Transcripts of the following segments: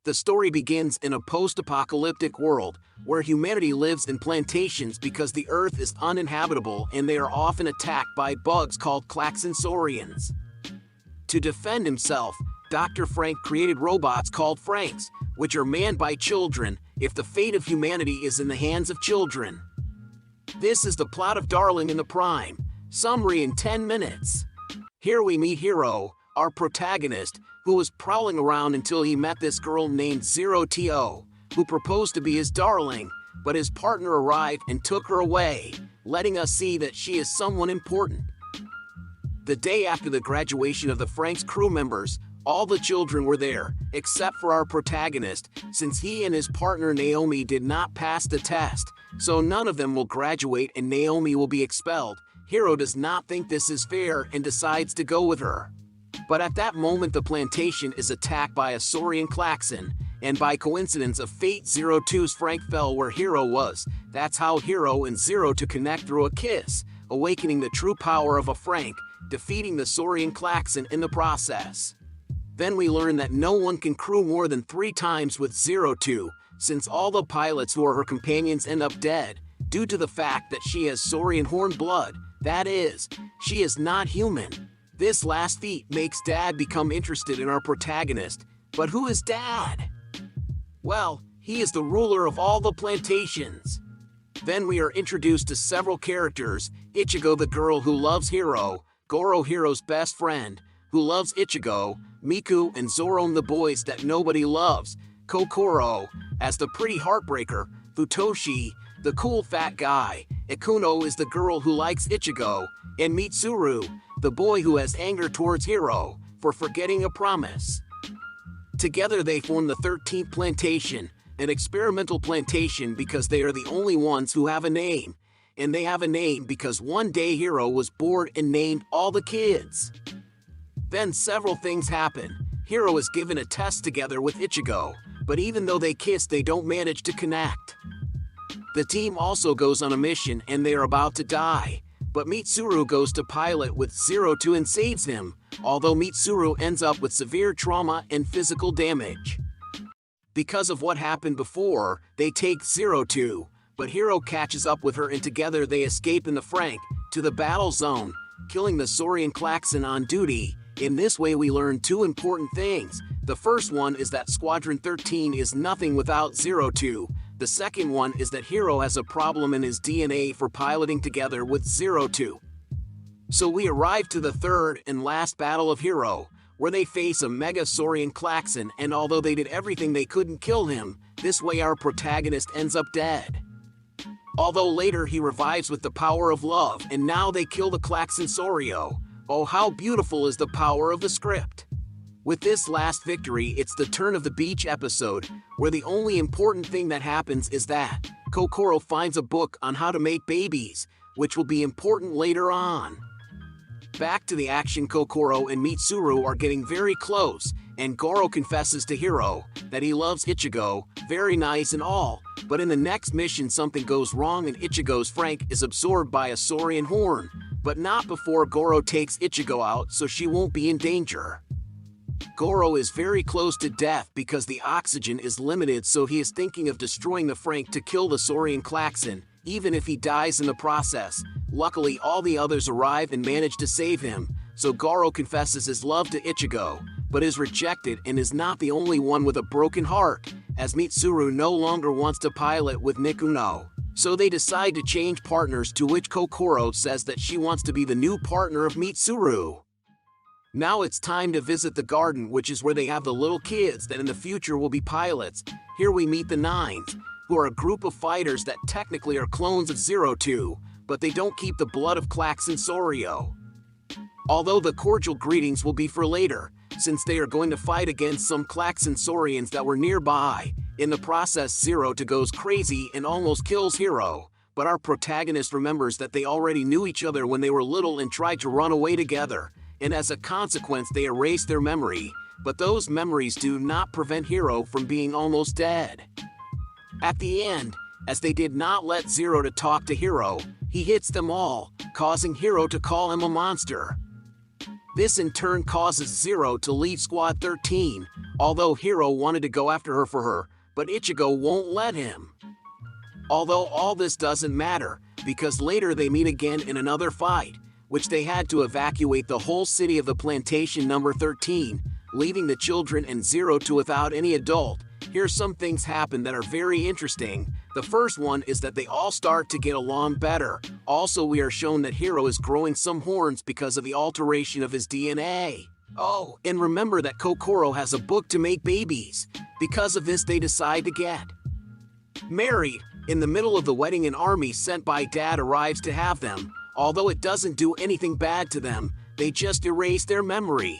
The story begins in a post-apocalyptic world where humanity lives in plantations because the earth is uninhabitable and they are often attacked by bugs called Klaxonsaurians. To defend himself, Dr. Franxx created robots called Franxx, which are manned by children if the fate of humanity is in the hands of children. This is the plot of Darling in the Prime. Summary in 10 minutes. Here we meet Hiro, our protagonist, who was prowling around until he met this girl named Zero To, who proposed to be his darling, but his partner arrived and took her away, letting us see that she is someone important. The day after the graduation of the Franxx crew members, all the children were there, except for our protagonist, since he and his partner Naomi did not pass the test, so none of them will graduate and Naomi will be expelled. Hiro does not think this is fair and decides to go with her. But at that moment the plantation is attacked by a saurian klaxon, and by coincidence of fate Zero To's Franxx fell where Hiro was. That's how Hiro and Zero To connect through a kiss, awakening the true power of a Franxx, defeating the saurian klaxon in the process. Then we learn that no one can crew more than 3 times with Zero To, since all the pilots who are her companions end up dead, due to the fact that she has saurian horn blood, that is, she is not human. This last feat makes Dad become interested in our protagonist. But who is Dad? Well, he is the ruler of all the plantations. Then we are introduced to several characters: Ichigo, the girl who loves Hiro, Goro, Hiro's best friend, who loves Ichigo, Miku and Zoron, the boys that nobody loves, Kokoro, as the pretty heartbreaker, Futoshi, the cool fat guy, Ikuno is the girl who likes Ichigo, and Mitsuru, the boy who has anger towards Hiro for forgetting a promise. Together they form the 13th plantation, an experimental plantation because they are the only ones who have a name. And they have a name because one day Hiro was bored and named all the kids. Then several things happen. Hiro is given a test together with Ichigo, but even though they kiss they don't manage to connect. The team also goes on a mission and they are about to die. But Mitsuru goes to pilot with Zero To and saves him, although Mitsuru ends up with severe trauma and physical damage. Because of what happened before, they take Zero To, but Hiro catches up with her and together they escape in the Franxx to the battle zone, killing the saurian klaxon on duty. In this way we learn 2 important things. The first one is that Squadron 13 is nothing without Zero To. The second one is that Hiro has a problem in his DNA for piloting together with Zero To. So we arrive to the 3rd and last battle of Hiro, where they face a mega saurian klaxon, and although they did everything they couldn't kill him, this way our protagonist ends up dead. Although later he revives with the power of love and now they kill the Klaxonsaurio. Oh, how beautiful is the power of the script. With this last victory, it's the turn of the beach episode, where the only important thing that happens is that Kokoro finds a book on how to make babies, which will be important later on. Back to the action. Kokoro and Mitsuru are getting very close, and Goro confesses to Hiro that he loves Ichigo, very nice and all, but in the next mission something goes wrong and Ichigo's Franxx is absorbed by a saurian horn, but not before Goro takes Ichigo out so she won't be in danger. Goro is very close to death because the oxygen is limited, so he is thinking of destroying the Franxx to kill the saurian klaxon, even if he dies in the process. Luckily all the others arrive and manage to save him, so Goro confesses his love to Ichigo, but is rejected and is not the only one with a broken heart, as Mitsuru no longer wants to pilot with Nikuno. So they decide to change partners, to which Kokoro says that she wants to be the new partner of Mitsuru. Now it's time to visit the garden, which is where they have the little kids that in the future will be pilots. Here we meet the Nines, who are a group of fighters that technically are clones of Zero To, but they don't keep the blood of Klaxonsaurio. Although the cordial greetings will be for later, since they are going to fight against some Klaxonsaurians that were nearby. In the process Zero To goes crazy and almost kills Hiro, but our protagonist remembers that they already knew each other when they were little and tried to run away together, and as a consequence they erase their memory, but those memories do not prevent Hiro from being almost dead. At the end, as they did not let Zero To talk to Hiro, he hits them all, causing Hiro to call him a monster. This in turn causes Zero to leave Squad 13, although Hiro wanted to go after her for her, but Ichigo won't let him. Although all this doesn't matter, because later they meet again in another fight, which they had to evacuate the whole city of the plantation number 13, leaving the children and Zero to without any adult. Here's some things happen that are very interesting. The first one is that they all start to get along better. Also, we are shown that Hiro is growing some horns because of the alteration of his DNA. Oh, and remember that Kokoro has a book to make babies. Because of this, they decide to get married. In the middle of the wedding, an army sent by Dad arrives to have them. Although it doesn't do anything bad to them, they just erase their memory.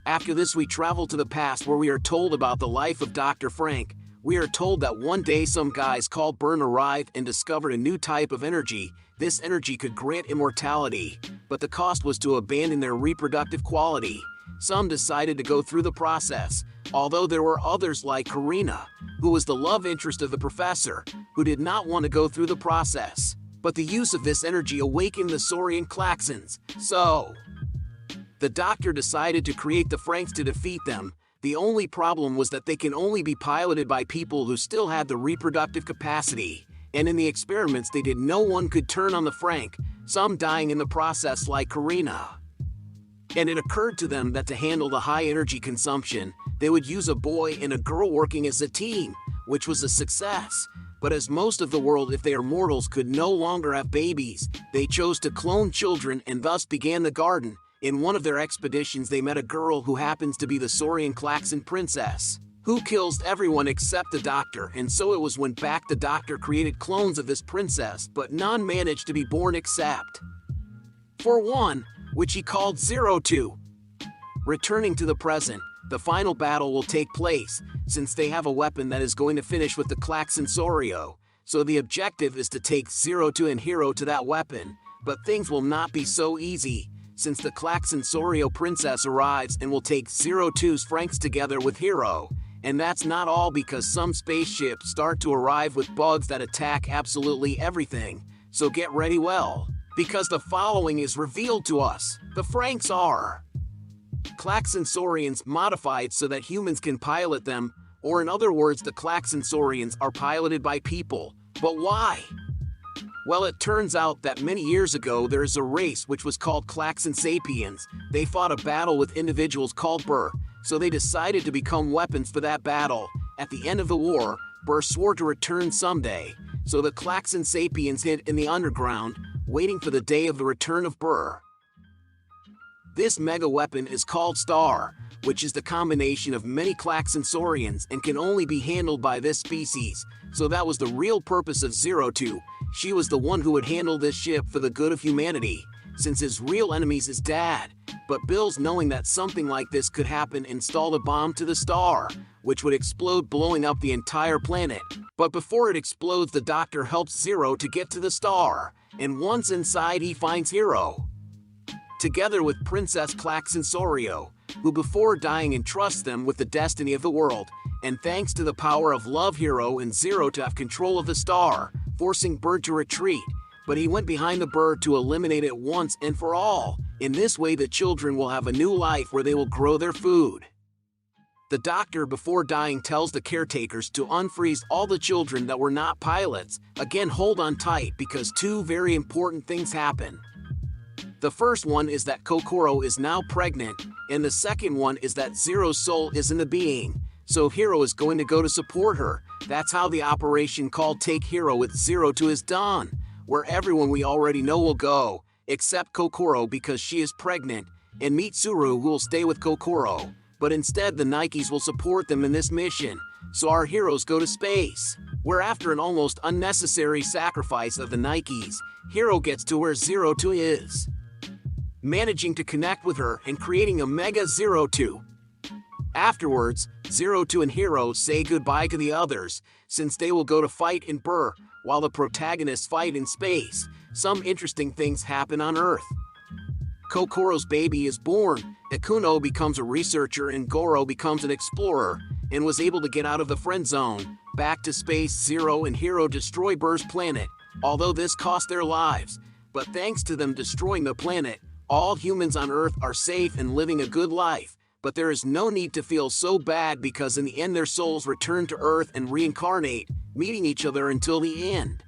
After this, we travel to the past where we are told about the life of Dr. Franxx. We are told that one day some guys called Burn arrived and discovered a new type of energy. This energy could grant immortality, but the cost was to abandon their reproductive quality. Some decided to go through the process, although there were others like Karina, who was the love interest of the professor, who did not want to go through the process. But the use of this energy awakened the Saurian Klaxons, so the doctor decided to create the Franxx to defeat them. The only problem was that they can only be piloted by people who still had the reproductive capacity, and in the experiments they did, no one could turn on the Franxx, some dying in the process like Karina. And it occurred to them that to handle the high energy consumption, they would use a boy and a girl working as a team, which was a success. But as most of the world, if they are mortals, could no longer have babies, they chose to clone children and thus began the garden. In one of their expeditions, they met a girl who happens to be the Saurian Klaxon princess, who kills everyone except the doctor, and so it was when back the doctor created clones of this princess, but none managed to be born except for one, which he called 02. Returning to the present, the final battle will take place, since they have a weapon that is going to finish with the Klaxon Sorio, so the objective is to take 02 and Hiro to that weapon, but things will not be so easy, since the Klaxon Sorio princess arrives and will take 02's Franxx together with Hiro. And that's not all, because some spaceships start to arrive with bugs that attack absolutely everything, so get ready well, because the following is revealed to us. The Franxx are Klaxon Saurians modified so that humans can pilot them, or in other words, the Klaxon Saurians are piloted by people. But why? Well, it turns out that many years ago there is a race which was called Klaxon Sapiens. They fought a battle with individuals called Burr, so they decided to become weapons for that battle. At the end of the war, Burr swore to return someday, so the Klaxon Sapiens hid in the underground, waiting for the day of the return of Burr. This mega weapon is called Star, which is the combination of many Klaxon Saurians and can only be handled by this species, so that was the real purpose of 02. She was the one who would handle this ship for the good of humanity, since his real enemies is Dad. But Bills, knowing that something like this could happen, installed a bomb to the star, which would explode, blowing up the entire planet. But before it explodes, the doctor helps Zero to get to the star, and once inside he finds Hiro, together with Princess Klaxon Sorio, who before dying entrusts them with the destiny of the world, and thanks to the power of love, Hiro and Zero to have control of the star, forcing Bird to retreat, but he went behind the bird to eliminate it once and for all. In this way, the children will have a new life where they will grow their food. The doctor, before dying, tells the caretakers to unfreeze all the children that were not pilots. Again, hold on tight, because two very important things happen. The first one is that Kokoro is now pregnant, and the second one is that Zero's soul isn't a being, so Hiro is going to go to support her. That's how the operation called Take Hiro with 02 is done, where everyone we already know will go, except Kokoro because she is pregnant, and Mitsuru, who will stay with Kokoro. But instead the Nikes will support them in this mission, so our heroes go to space, where after an almost unnecessary sacrifice of the Nikes, Hiro gets to where 02 is, managing to connect with her and creating a Mega 02. Afterwards, 02 and Hiro say goodbye to the others, since they will go to fight in Burr, while the protagonists fight in space. Some interesting things happen on Earth. Kokoro's baby is born, Ikuno becomes a researcher, and Goro becomes an explorer, and was able to get out of the friend zone. Back to space, Zero and Hiro destroy Burr's planet, although this cost their lives. But thanks to them destroying the planet, all humans on Earth are safe and living a good life. But there is no need to feel so bad because in the end their souls return to Earth and reincarnate, meeting each other until the end.